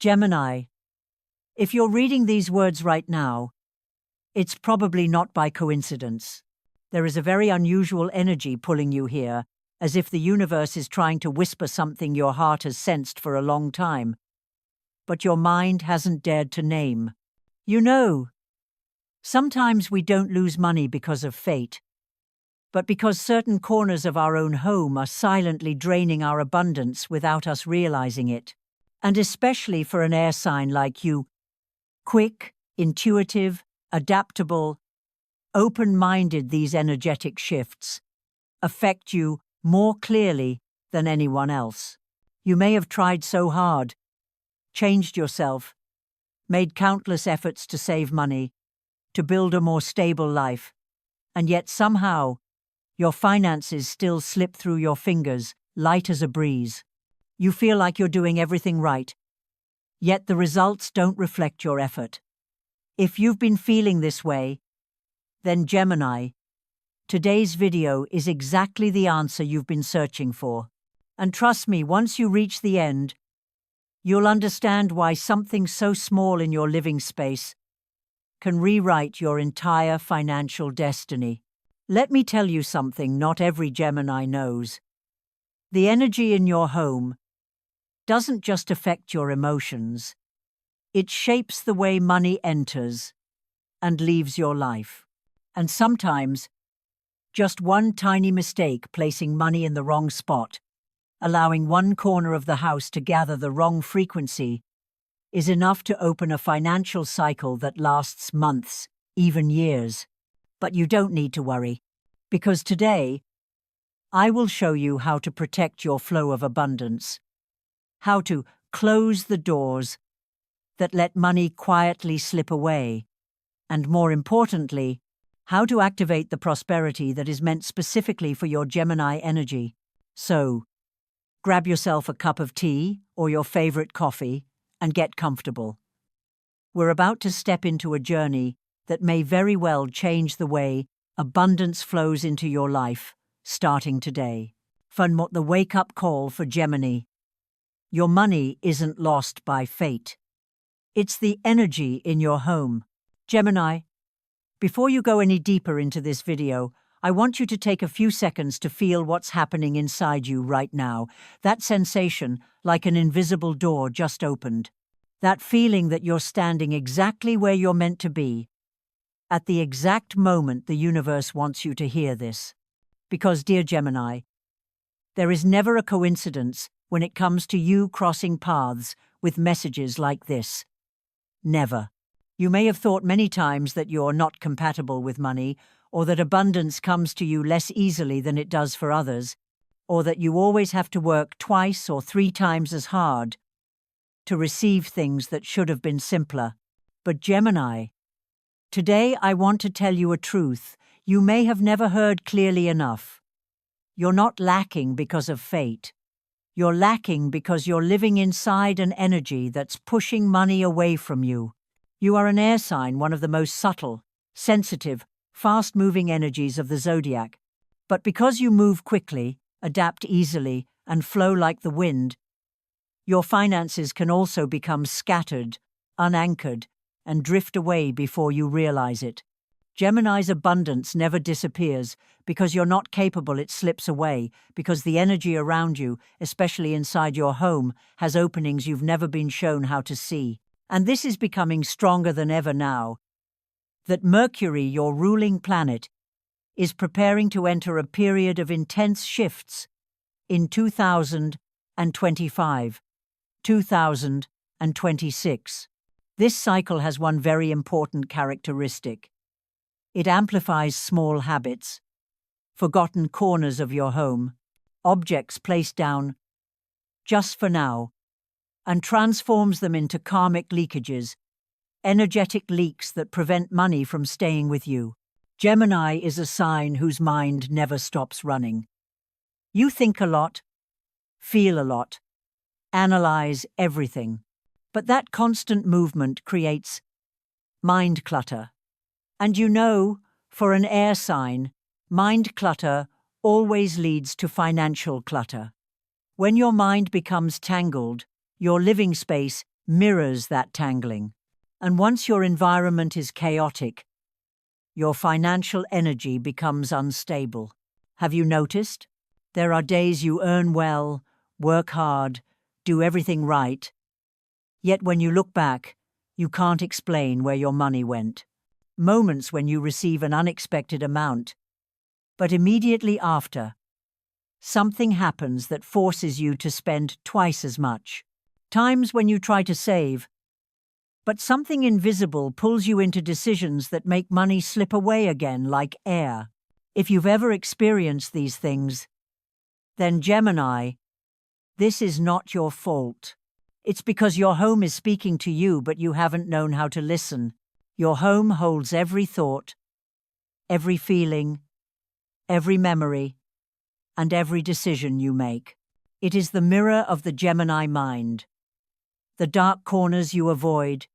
Gemini, if you're reading these words right now, it's probably not by coincidence. There is a very unusual energy pulling you here, as if the universe is trying to whisper something your heart has sensed for a long time, but your mind hasn't dared to name. You know, sometimes we don't lose money because of fate, but because certain corners of our own home are silently draining our abundance without us realizing it. And especially for an air sign like you, quick, intuitive, adaptable, open-minded, these energetic shifts affect you more clearly than anyone else. You may have tried so hard, changed yourself, made countless efforts to save money, to build a more stable life, and yet somehow your finances still slip through your fingers, light as a breeze. You feel like you're doing everything right, yet the results don't reflect your effort. If you've been feeling this way, then Gemini, today's video is exactly the answer you've been searching for. And trust me, once you reach the end, you'll understand why something so small in your living space can rewrite your entire financial destiny. Let me tell you something not every Gemini knows. The energy in your home doesn't just affect your emotions. It shapes the way money enters and leaves your life. And sometimes, just one tiny mistake placing money in the wrong spot, allowing one corner of the house to gather the wrong frequency, is enough to open a financial cycle that lasts months, even years. But you don't need to worry, because today, I will show you how to protect your flow of abundance, how to close the doors that let money quietly slip away, and more importantly, how to activate the prosperity that is meant specifically for your Gemini energy. So, grab yourself a cup of tea or your favorite coffee and get comfortable. We're about to step into a journey that may very well change the way abundance flows into your life, starting today. From the wake-up call for Gemini. Your money isn't lost by fate. It's the energy in your home. Gemini, before you go any deeper into this video, I want you to take a few seconds to feel what's happening inside you right now. That sensation, like an invisible door just opened. That feeling that you're standing exactly where you're meant to be, at the exact moment the universe wants you to hear this. Because, dear Gemini, there is never a coincidence when it comes to you crossing paths with messages like this. Never. You may have thought many times that you're not compatible with money, or that abundance comes to you less easily than it does for others, or that you always have to work twice or 3 times as hard to receive things that should have been simpler. But Gemini, today I want to tell you a truth you may have never heard clearly enough. You're not lacking because of fate. You're lacking because you're living inside an energy that's pushing money away from you. You are an air sign, one of the most subtle, sensitive, fast-moving energies of the Zodiac. But because you move quickly, adapt easily, and flow like the wind, your finances can also become scattered, unanchored, and drift away before you realize it. Gemini's abundance never disappears because you're not capable, it slips away, because the energy around you, especially inside your home, has openings you've never been shown how to see. And this is becoming stronger than ever now that Mercury, your ruling planet, is preparing to enter a period of intense shifts in 2025, 2026. This cycle has one very important characteristic. It amplifies small habits, forgotten corners of your home, objects placed down just for now, and transforms them into karmic leakages, energetic leaks that prevent money from staying with you. Gemini is a sign whose mind never stops running. You think a lot, feel a lot, analyze everything. But that constant movement creates mind clutter. And you know, for an air sign, mind clutter always leads to financial clutter. When your mind becomes tangled, your living space mirrors that tangling. And once your environment is chaotic, your financial energy becomes unstable. Have you noticed? There are days you earn well, work hard, do everything right, yet when you look back, you can't explain where your money went. Moments when you receive an unexpected amount, but immediately after, something happens that forces you to spend twice as much. Times when you try to save, but something invisible pulls you into decisions that make money slip away again like air. If you've ever experienced these things, then Gemini, this is not your fault. It's because your home is speaking to you, but you haven't known how to listen. Your home holds every thought, every feeling, every memory, and every decision you make. It is the mirror of the Gemini mind. The dark corners you avoid,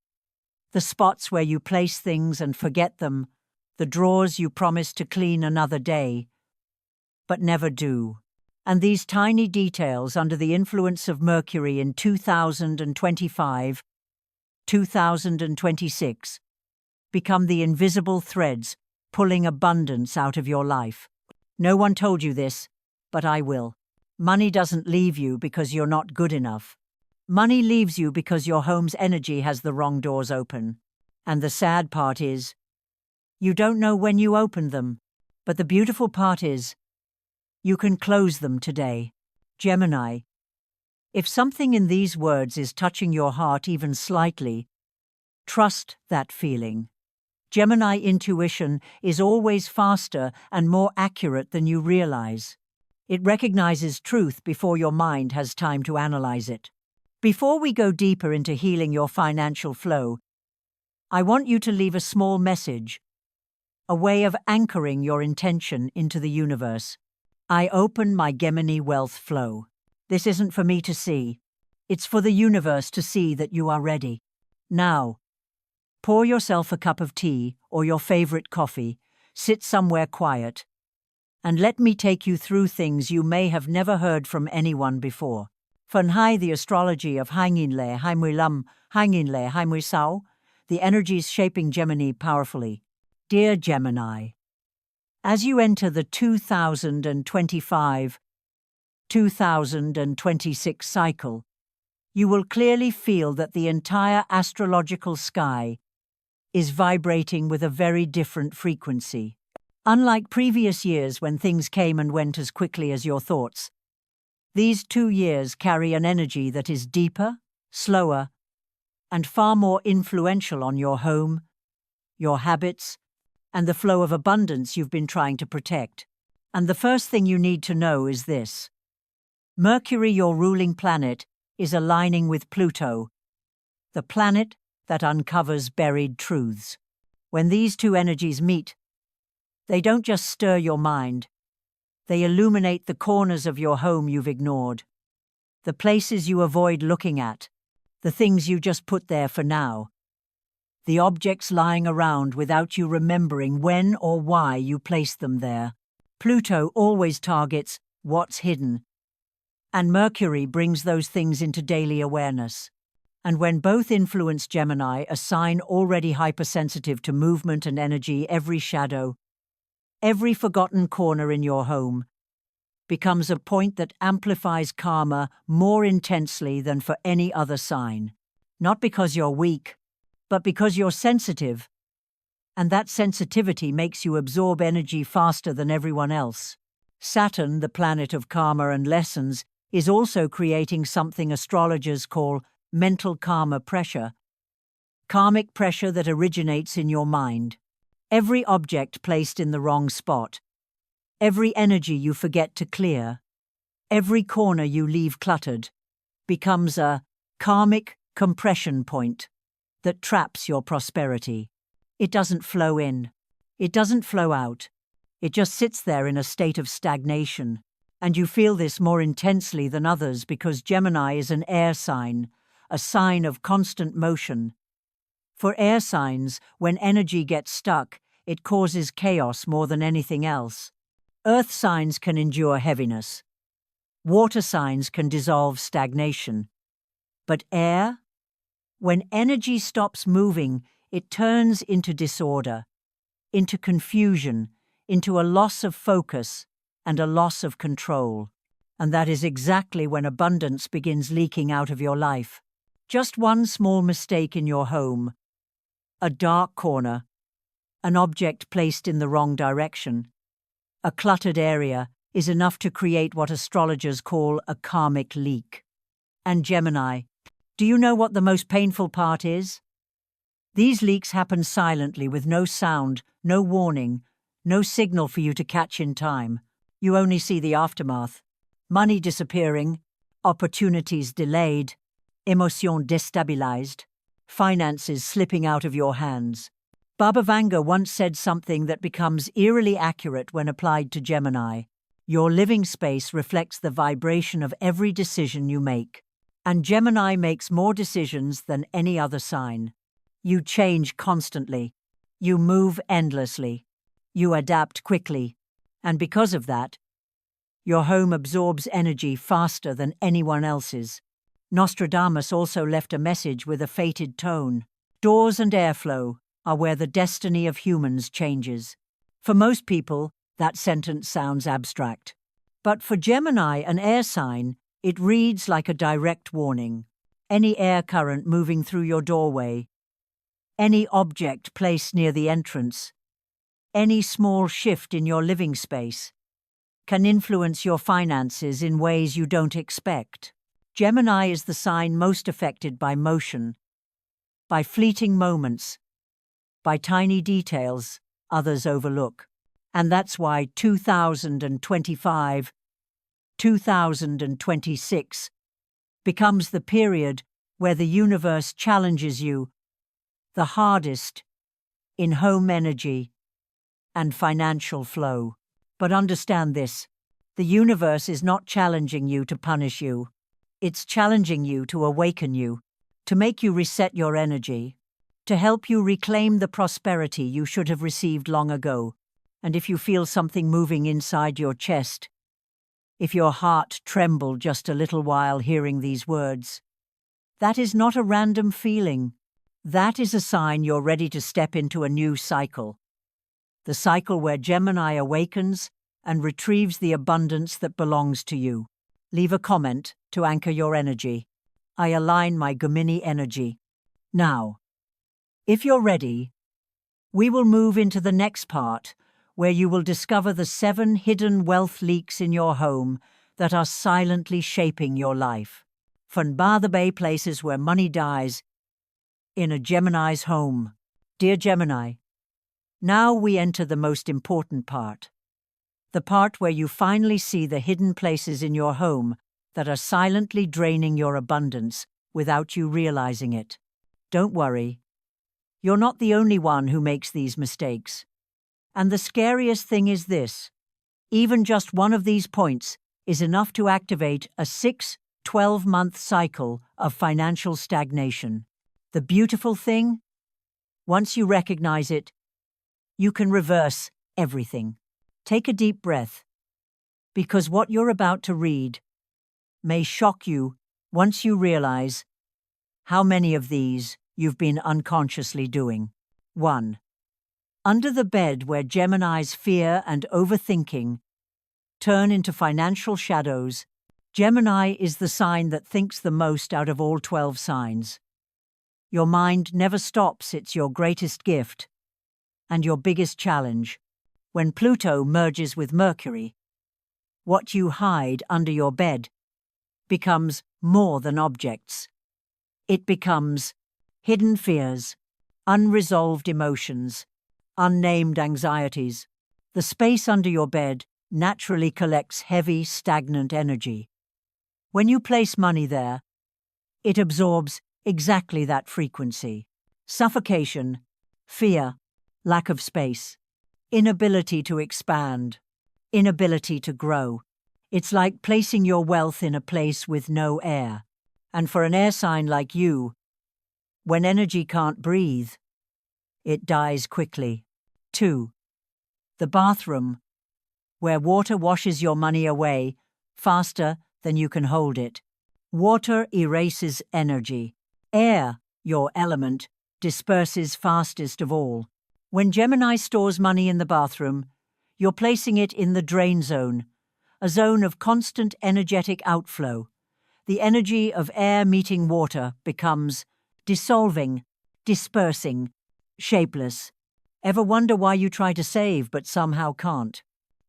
the spots where you place things and forget them, the drawers you promise to clean another day, but never do. And these tiny details under the influence of Mercury in 2025, 2026, become the invisible threads pulling abundance out of your life. No one told you this, but I will. Money doesn't leave you because you're not good enough. Money leaves you because your home's energy has the wrong doors open. And the sad part is, you don't know when you opened them, but the beautiful part is, you can close them today. Gemini, if something in these words is touching your heart even slightly, trust that feeling. Gemini intuition is always faster and more accurate than you realize. It recognizes truth before your mind has time to analyze it. Before we go deeper into healing your financial flow, I want you to leave a small message, a way of anchoring your intention into the universe. I open my Gemini wealth flow. This isn't for me to see. It's for the universe to see that you are ready. Now, pour yourself a cup of tea or your favorite coffee, sit somewhere quiet, and let me take you through things you may have never heard from anyone before. Funhai, the astrology of Hanginle, Haimuilam, Hanginle, Haimuisao, the energies shaping Gemini powerfully. Dear Gemini, as you enter the 2025-2026 cycle, you will clearly feel that the entire astrological sky is vibrating with a very different frequency. Unlike previous years when things came and went as quickly as your thoughts, these 2 years carry an energy that is deeper, slower, and far more influential on your home, your habits, and the flow of abundance you've been trying to protect. And the first thing you need to know is this. Mercury, your ruling planet, is aligning with Pluto, the planet that uncovers buried truths. When these two energies meet, they don't just stir your mind, they illuminate the corners of your home you've ignored, the places you avoid looking at, the things you just put there for now, the objects lying around without you remembering when or why you placed them there. Pluto always targets what's hidden, and Mercury brings those things into daily awareness. And when both influence Gemini, a sign already hypersensitive to movement and energy, every shadow, every forgotten corner in your home, becomes a point that amplifies karma more intensely than for any other sign. Not because you're weak, but because you're sensitive, and that sensitivity makes you absorb energy faster than everyone else. Saturn, the planet of karma and lessons, is also creating something astrologers call mental karma pressure, karmic pressure that originates in your mind. Every object placed in the wrong spot, every energy you forget to clear, every corner you leave cluttered, becomes a karmic compression point that traps your prosperity. It doesn't flow in. It doesn't flow out. It just sits there in a state of stagnation. And you feel this more intensely than others because Gemini is an air sign, a sign of constant motion. For air signs, when energy gets stuck, it causes chaos more than anything else. Earth signs can endure heaviness. Water signs can dissolve stagnation. But air? When energy stops moving, it turns into disorder, into confusion, into a loss of focus and a loss of control. And that is exactly when abundance begins leaking out of your life. Just one small mistake in your home, a dark corner, an object placed in the wrong direction, a cluttered area is enough to create what astrologers call a karmic leak. And Gemini, do you know what the most painful part is? These leaks happen silently with no sound, no warning, no signal for you to catch in time. You only see the aftermath. Money disappearing, opportunities delayed, emotions destabilized, finances slipping out of your hands. Baba Vanga once said something that becomes eerily accurate when applied to Gemini. Your living space reflects the vibration of every decision you make. And Gemini makes more decisions than any other sign. You change constantly. You move endlessly. You adapt quickly. And because of that, your home absorbs energy faster than anyone else's. Nostradamus also left a message with a fated tone. Doors and airflow are where the destiny of humans changes. For most people, that sentence sounds abstract. But for Gemini, an air sign, it reads like a direct warning. Any air current moving through your doorway, any object placed near the entrance, any small shift in your living space can influence your finances in ways you don't expect. Gemini is the sign most affected by motion, by fleeting moments, by tiny details others overlook. And that's why 2025, 2026 becomes the period where the universe challenges you the hardest in home energy and financial flow. But understand this, the universe is not challenging you to punish you. It's challenging you to awaken you, to make you reset your energy, to help you reclaim the prosperity you should have received long ago. And if you feel something moving inside your chest, if your heart trembled just a little while hearing these words, that is not a random feeling. That is a sign you're ready to step into a new cycle. The cycle where Gemini awakens and retrieves the abundance that belongs to you. Leave a comment to anchor your energy. I align my Gemini energy. Now, if you're ready, we will move into the next part, where you will discover the 7 hidden wealth leaks in your home that are silently shaping your life. From bar the bay places where money dies, in a Gemini's home. Dear Gemini, now we enter the most important part. The part where you finally see the hidden places in your home that are silently draining your abundance without you realizing it. Don't worry. You're not the only one who makes these mistakes. And the scariest thing is this. Even just one of these points is enough to activate a 12-month cycle of financial stagnation. The beautiful thing? Once you recognize it, you can reverse everything. Take a deep breath, because what you're about to read may shock you once you realize how many of these you've been unconsciously doing. 1. Under the bed where Gemini's fear and overthinking turn into financial shadows, Gemini is the sign that thinks the most out of all 12 signs. Your mind never stops, it's your greatest gift and your biggest challenge. When Pluto merges with Mercury, what you hide under your bed becomes more than objects. It becomes hidden fears, unresolved emotions, unnamed anxieties. The space under your bed naturally collects heavy, stagnant energy. When you place money there, it absorbs exactly that frequency. Suffocation, fear, lack of space, inability to expand, inability to grow. It's like placing your wealth in a place with no air. And for an air sign like you, when energy can't breathe, it dies quickly. 2. The bathroom, where water washes your money away faster than you can hold it. Water erases energy. Air your element, disperses fastest of all. When Gemini stores money in the bathroom, you're placing it in the drain zone, a zone of constant energetic outflow. The energy of air meeting water becomes dissolving, dispersing, shapeless. Ever wonder why you try to save but somehow can't?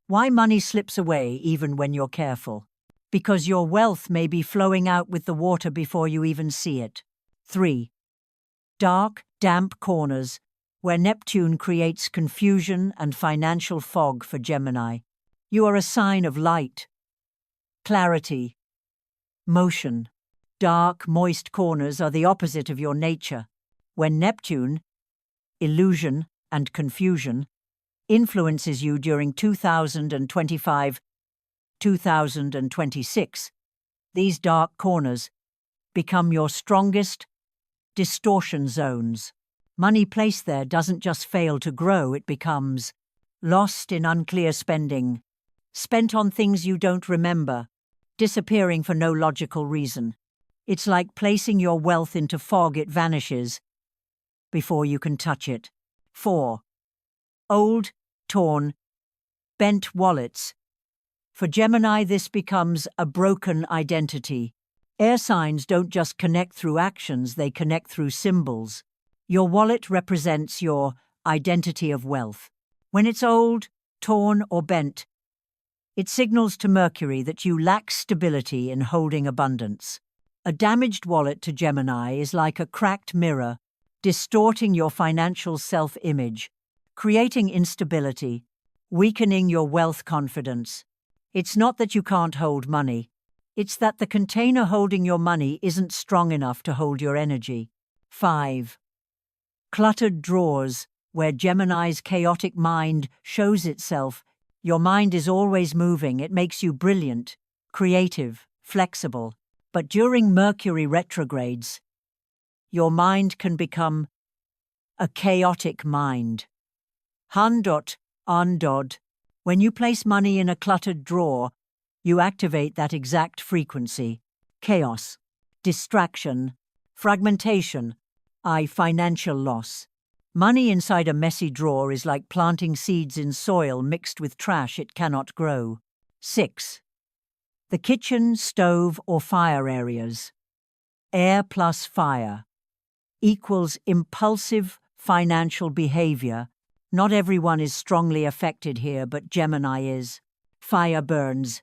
Why money slips away even when you're careful? Because your wealth may be flowing out with the water before you even see it. 3. Dark, damp corners, where Neptune creates confusion and financial fog for Gemini. You are a sign of light, clarity, motion. Dark, moist corners are the opposite of your nature. When Neptune, illusion and confusion, influences you during 2025-2026, these dark corners become your strongest distortion zones. Money placed there doesn't just fail to grow, it becomes lost in unclear spending, spent on things you don't remember, disappearing for no logical reason. It's like placing your wealth into fog, it vanishes before you can touch it. 4. Old, torn, bent wallets. For Gemini, this becomes a broken identity. Air signs don't just connect through actions, they connect through symbols. Your wallet represents your identity of wealth. When it's old, torn, or bent, it signals to Mercury that you lack stability in holding abundance. A damaged wallet to Gemini is like a cracked mirror, distorting your financial self-image, creating instability, weakening your wealth confidence. It's not that you can't hold money. It's that the container holding your money isn't strong enough to hold your energy. 5. Cluttered drawers, where Gemini's chaotic mind shows itself. Your mind is always moving. It makes you brilliant, creative, flexible. But during Mercury retrogrades, your mind can become a chaotic mind. Handot. When you place money in a cluttered drawer, you activate that exact frequency. Chaos, distraction, fragmentation, financial loss. Money inside a messy drawer is like planting seeds in soil mixed with trash it cannot grow. 6. The kitchen, stove, or fire areas. Air plus fire equals impulsive financial behavior. Not everyone is strongly affected here, but Gemini is. Fire burns.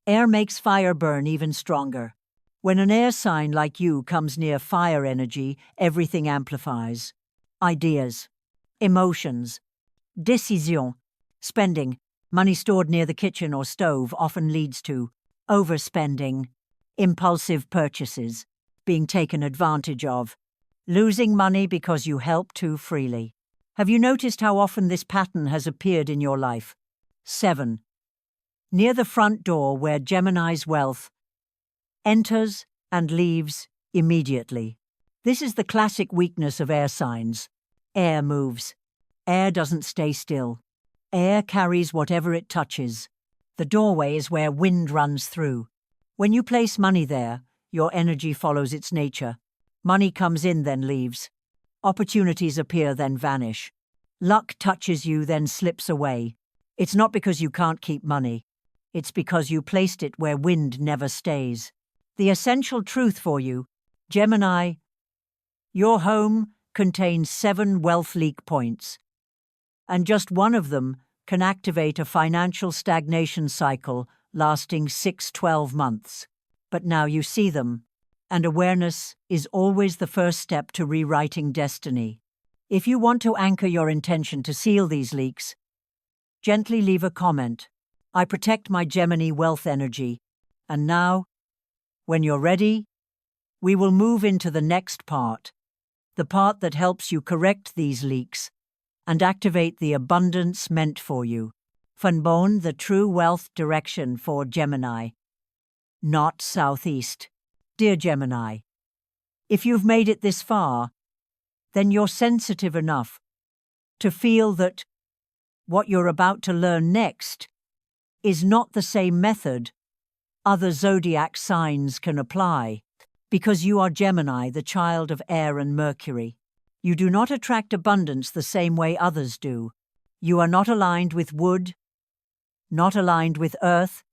Air makes fire burn even stronger. When an air sign like you comes near fire energy, everything amplifies. Ideas, emotions, décision, spending. Money stored near the kitchen or stove often leads to overspending, impulsive purchases, being taken advantage of, losing money because you help too freely. Have you noticed how often this pattern has appeared in your life? 7. Near the front door, where Gemini's wealth enters and leaves immediately. This is the classic weakness of air signs. Air moves. Air doesn't stay still. Air carries whatever it touches. The doorway is where wind runs through. When you place money there, your energy follows its nature. Money comes in, then leaves. Opportunities appear, then vanish. Luck touches you, then slips away. It's not because you can't keep money. It's because you placed it where wind never stays. The essential truth for you, Gemini: your home contains 7 wealth leak points, and just one of them can activate a financial stagnation cycle lasting 6-12 months. But now you see them, and awareness is always the first step to rewriting destiny. If you want to anchor your intention to seal these leaks, gently leave a comment. I protect my Gemini wealth energy. And now, when you're ready, we will move into the next part, the part that helps you correct these leaks and activate the abundance meant for you. Funbon, the true wealth direction for Gemini. Not southeast. Dear Gemini, if you've made it this far, then you're sensitive enough to feel that what you're about to learn next is not the same method other zodiac signs can apply. Because you are Gemini, the child of air and Mercury. You do not attract abundance the same way others do. You are not aligned with wood, not aligned with earth,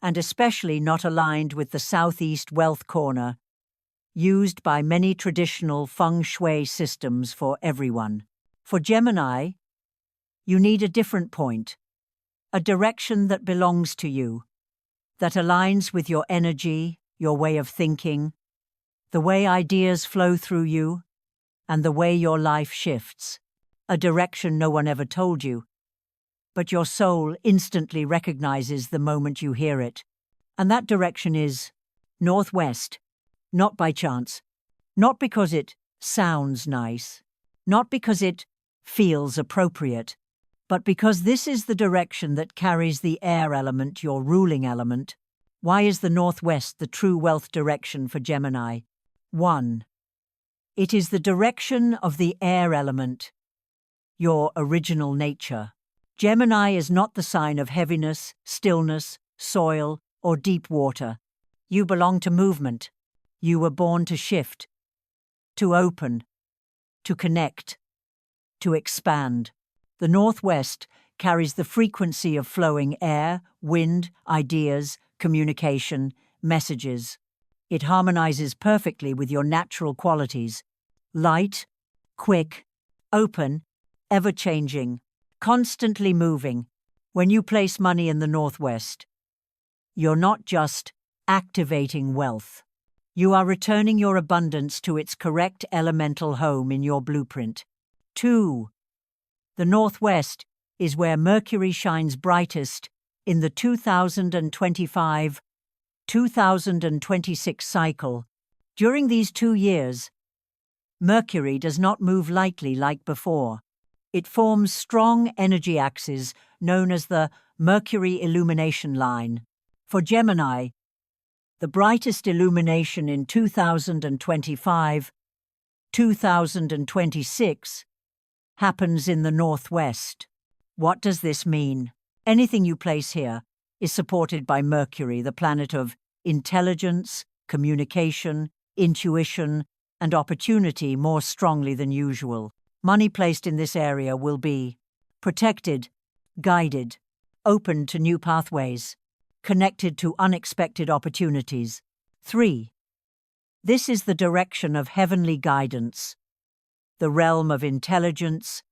and especially not aligned with the southeast wealth corner, used by many traditional feng shui systems for everyone. For Gemini, you need a different point, a direction that belongs to you, that aligns with your energy, your way of thinking, the way ideas flow through you, and the way your life shifts. A direction no one ever told you, but your soul instantly recognizes the moment you hear it. And that direction is northwest, not by chance, not because it sounds nice, not because it feels appropriate, but because this is the direction that carries the air element, your ruling element. Why is the northwest the true wealth direction for Gemini? 1. It is the direction of the air element, your original nature. Gemini is not the sign of heaviness, stillness, soil, or deep water. You belong to movement. You were born to shift, to open, to connect, to expand. The northwest carries the frequency of flowing air, wind, ideas, communication, messages. It harmonizes perfectly with your natural qualities: light, quick, open, ever-changing, constantly moving. When you place money in the northwest, you're not just activating wealth. You are returning your abundance to its correct elemental home in your blueprint. 2. The northwest is where Mercury shines brightest in the 2025-2026 cycle. During these 2 years, Mercury does not move lightly like before. It forms strong energy axes known as the Mercury illumination line. For Gemini, the brightest illumination in 2025-2026 happens in the northwest. What does this mean? Anything you place here is supported by Mercury, the planet of intelligence, communication, intuition, and opportunity more strongly than usual. Money placed in this area will be protected, guided, open to new pathways, connected to unexpected opportunities. 3. This is the direction of heavenly guidance, the realm of intelligence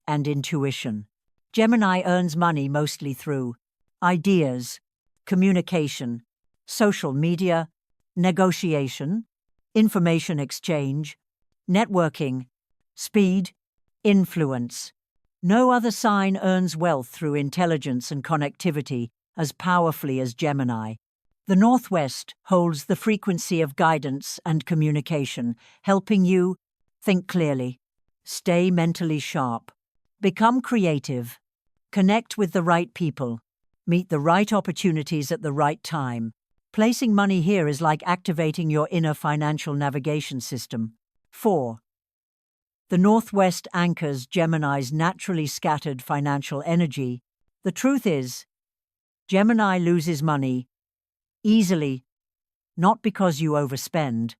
and intuition. Gemini earns money mostly through ideas, communication, social media, negotiation, information exchange, networking, speed, influence. No other sign earns wealth through intelligence and connectivity as powerfully as Gemini. The northwest holds the frequency of guidance and communication, helping you think clearly, stay mentally sharp, become creative, connect with the right people, meet the right opportunities at the right time. Placing money here is like activating your inner financial navigation system. 4. The northwest anchors Gemini's naturally scattered financial energy. The truth is, Gemini loses money easily, not because you overspend,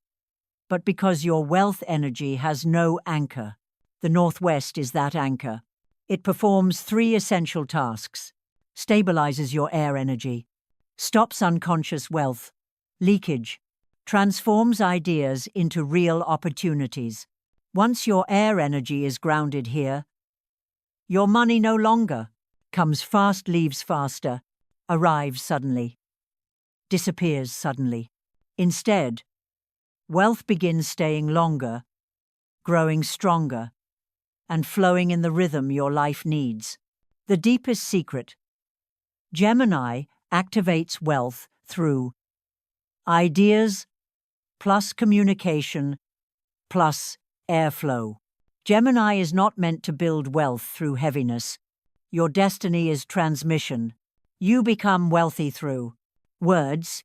but because your wealth energy has no anchor. The northwest is that anchor. It performs 3 essential tasks: stabilizes your air energy, stops unconscious wealth leakage, transforms ideas into real opportunities. Once your air energy is grounded here, your money no longer comes fast, leaves faster, arrives suddenly, disappears suddenly. Instead, wealth begins staying longer, growing stronger, and flowing in the rhythm your life needs. The deepest secret: Gemini activates wealth through ideas plus communication plus airflow. Gemini is not meant to build wealth through heaviness. Your destiny is transmission. You become wealthy through words,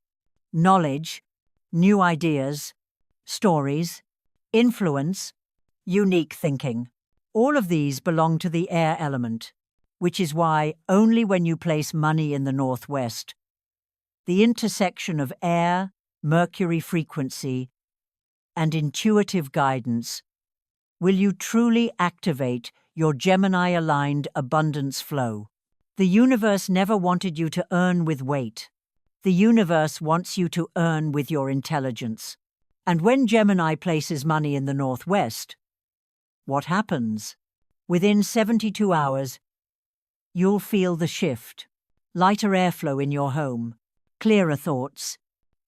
knowledge, new ideas, stories, influence, unique thinking. All of these belong to the air element, which is why only when you place money in the northwest, the intersection of air, Mercury frequency, and intuitive guidance, will you truly activate your Gemini-aligned abundance flow. The universe never wanted you to earn with weight. The universe wants you to earn with your intelligence. And when Gemini places money in the northwest, what happens? Within 72 hours, you'll feel the shift. Lighter airflow in your home, clearer thoughts,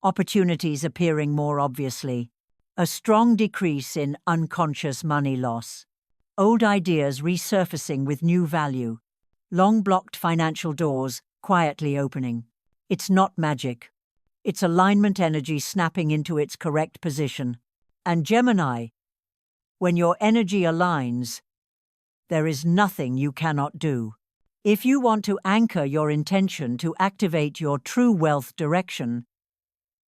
opportunities appearing more obviously, a strong decrease in unconscious money loss, old ideas resurfacing with new value, long-blocked financial doors quietly opening. It's not magic. It's alignment energy snapping into its correct position. And Gemini, when your energy aligns, there is nothing you cannot do. If you want to anchor your intention to activate your true wealth direction,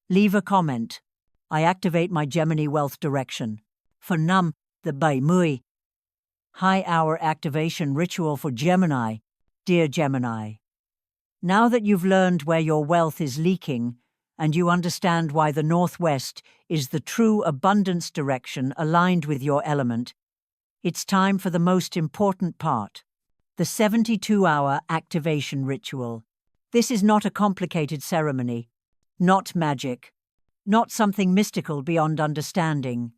leave a comment. I activate my Gemini wealth direction. For Num, the 70 high hour activation ritual for Gemini. Dear Gemini, now that you've learned where your wealth is leaking and you understand why the Northwest is the true abundance direction aligned with your element, it's time for the most important part, the 72-hour activation ritual. This is not a complicated ceremony, not magic, not something mystical beyond understanding.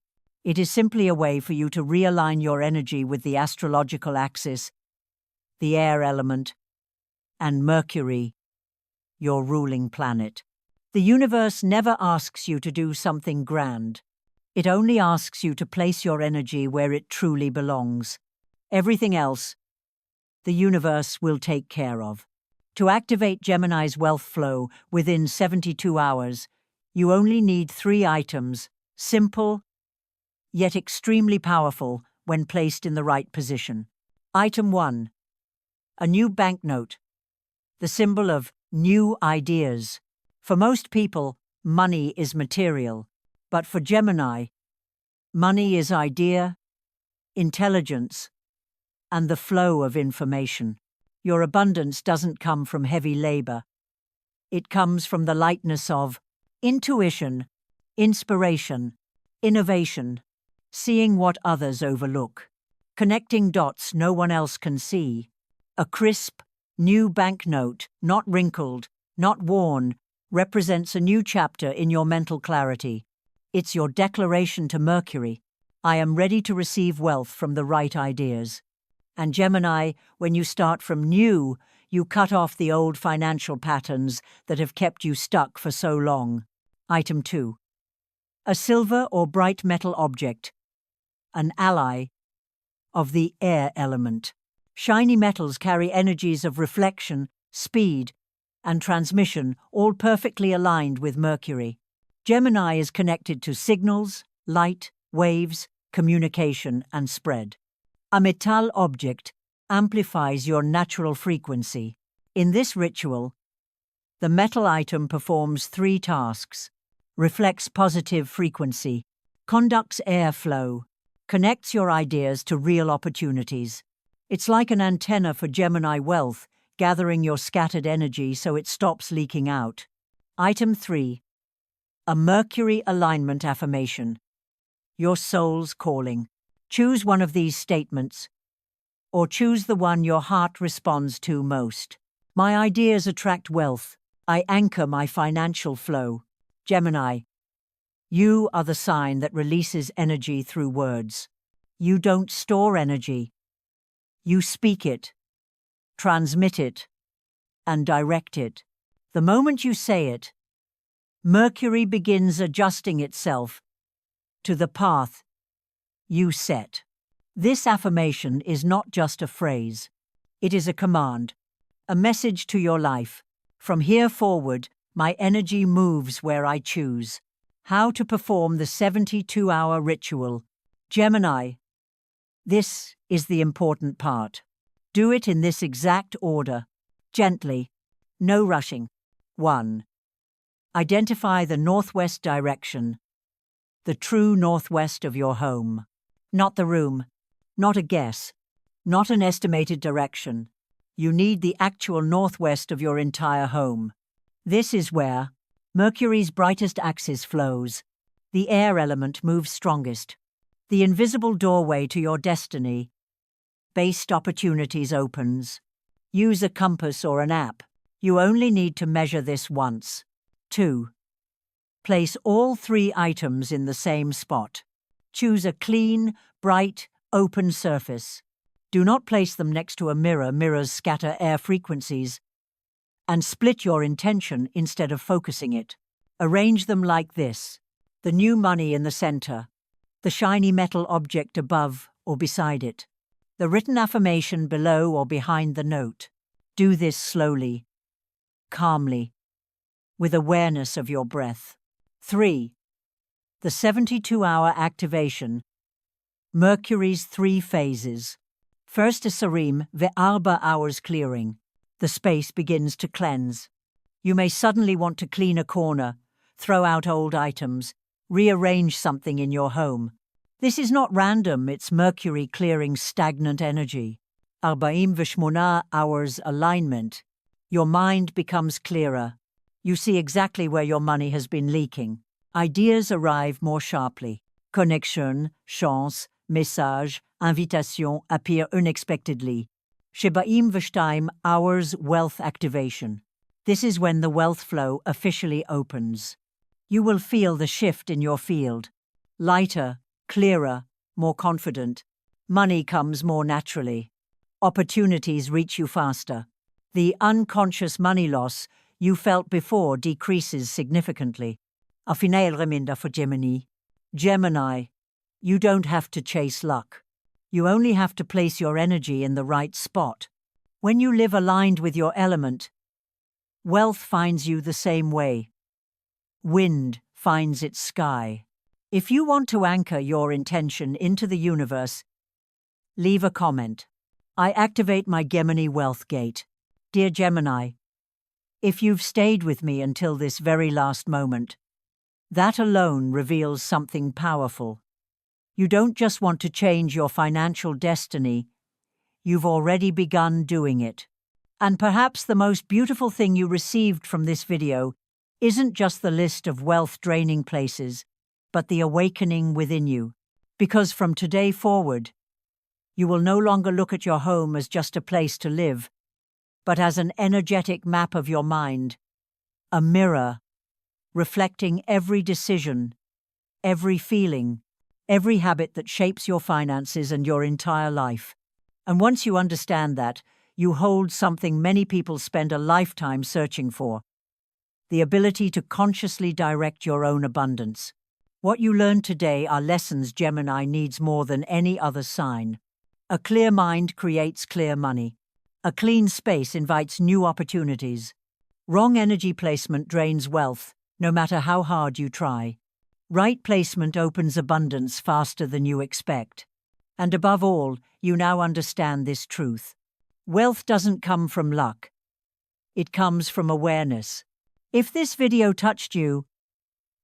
It is simply a way for you to realign your energy with the astrological axis, the air element, and Mercury, your ruling planet. The universe never asks you to do something grand. It only asks you to place your energy where it truly belongs. Everything else, the universe will take care of. To activate Gemini's wealth flow within 72 hours, you only need 3 items, simple, yet extremely powerful when placed in the right position. Item 1. A new banknote, the symbol of new ideas. For most people, money is material, but for Gemini, money is idea, intelligence, and the flow of information. Your abundance doesn't come from heavy labor. It comes from the lightness of intuition, inspiration, innovation, seeing what others overlook, connecting dots no one else can see. A crisp, new banknote, not wrinkled, not worn, represents a new chapter in your mental clarity. It's your declaration to Mercury, I am ready to receive wealth from the right ideas. And Gemini, when you start from new, you cut off the old financial patterns that have kept you stuck for so long. Item 2. A silver or bright metal object, an ally of the air element. Shiny metals carry energies of reflection, speed, and transmission, all perfectly aligned with Mercury. Gemini is connected to signals, light, waves, communication, and spread. A metal object amplifies your natural frequency. In this ritual, the metal item performs 3 tasks: reflects positive frequency, conducts airflow, connects your ideas to real opportunities. It's like an antenna for Gemini wealth, gathering your scattered energy so it stops leaking out. Item 3. A Mercury alignment affirmation. Your soul's calling. Choose one of these statements, or choose the one your heart responds to most. My ideas attract wealth. I anchor my financial flow. Gemini, you are the sign that releases energy through words. You don't store energy. You speak it, transmit it, and direct it. The moment you say it, Mercury begins adjusting itself to the path you set. This affirmation is not just a phrase. It is a command, a message to your life. From here forward, my energy moves where I choose. How to perform the 72-hour ritual. Gemini, this is the important part. Do it in this exact order. Gently. No rushing. 1. Identify the northwest direction. The true northwest of your home. Not the room. Not a guess. Not an estimated direction. You need the actual northwest of your entire home. This is where Mercury's brightest axis flows. The air element moves strongest. The invisible doorway to your destiny. Based opportunities opens. Use a compass or an app. You only need to measure this once. 2. Place all 3 items in the same spot. Choose a clean, bright, open surface. Do not place them next to a mirror. Mirrors scatter air frequencies. And split your intention instead of focusing it. Arrange them like this. The new money in the center. The shiny metal object above or beside it. The written affirmation below or behind the note. Do this slowly, calmly, with awareness of your breath. 3. The 72-hour activation. Mercury's 3 phases. First is Sarim, the Arba hours clearing. The space begins to cleanse. You may suddenly want to clean a corner, throw out old items, rearrange something in your home. This is not random, it's Mercury clearing stagnant energy. 48 hours alignment. Your mind becomes clearer. You see exactly where your money has been leaking. Ideas arrive more sharply. Connexion, chance, message, invitation appear unexpectedly. 72 hours wealth activation. This is when the wealth flow officially opens. You will feel the shift in your field. Lighter, clearer, more confident. Money comes more naturally. Opportunities reach you faster. The unconscious money loss you felt before decreases significantly. A final reminder for Gemini. Gemini, you don't have to chase luck. You only have to place your energy in the right spot. When you live aligned with your element, wealth finds you the same way. Wind finds its sky. If you want to anchor your intention into the universe, leave a comment. I activate my Gemini wealth gate. Dear Gemini, if you've stayed with me until this very last moment, that alone reveals something powerful. You don't just want to change your financial destiny, you've already begun doing it. And perhaps the most beautiful thing you received from this video isn't just the list of wealth-draining places, but the awakening within you. Because from today forward, you will no longer look at your home as just a place to live, but as an energetic map of your mind, a mirror reflecting every decision, every feeling, every habit that shapes your finances and your entire life. And once you understand that, you hold something many people spend a lifetime searching for: the ability to consciously direct your own abundance. What you learned today are lessons Gemini needs more than any other sign. A clear mind creates clear money. A clean space invites new opportunities. Wrong energy placement drains wealth, no matter how hard you try. Right placement opens abundance faster than you expect. And above all, you now understand this truth. Wealth doesn't come from luck. It comes from awareness. If this video touched you,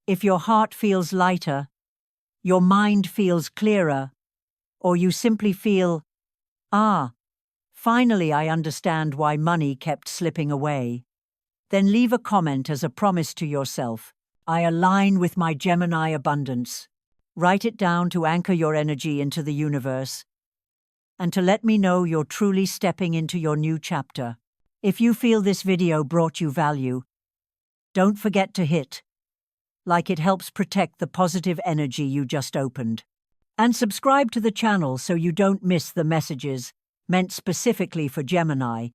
if your heart feels lighter, your mind feels clearer, or you simply feel, finally I understand why money kept slipping away, then leave a comment as a promise to yourself. I align with my Gemini abundance. Write it down to anchor your energy into the universe and to let me know you're truly stepping into your new chapter. If you feel this video brought you value, don't forget to hit like. It helps protect the positive energy you just opened. And subscribe to the channel so you don't miss the messages meant specifically for Gemini.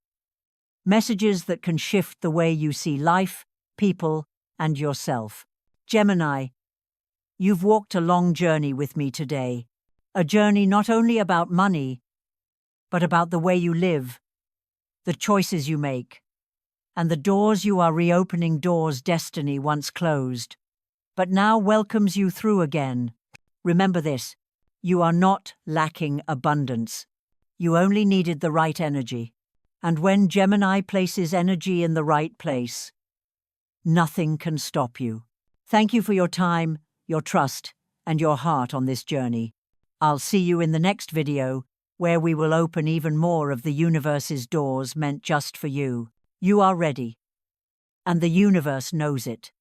Messages that can shift the way you see life, people, and yourself. Gemini, you've walked a long journey with me today. A journey not only about money, but about the way you live, the choices you make, and the doors you are reopening, doors destiny once closed, but now welcomes you through again. Remember this: you are not lacking abundance. You only needed the right energy. And when Gemini places energy in the right place, nothing can stop you. Thank you for your time, your trust, and your heart on this journey. I'll see you in the next video, where we will open even more of the universe's doors meant just for you. You are ready, and the universe knows it.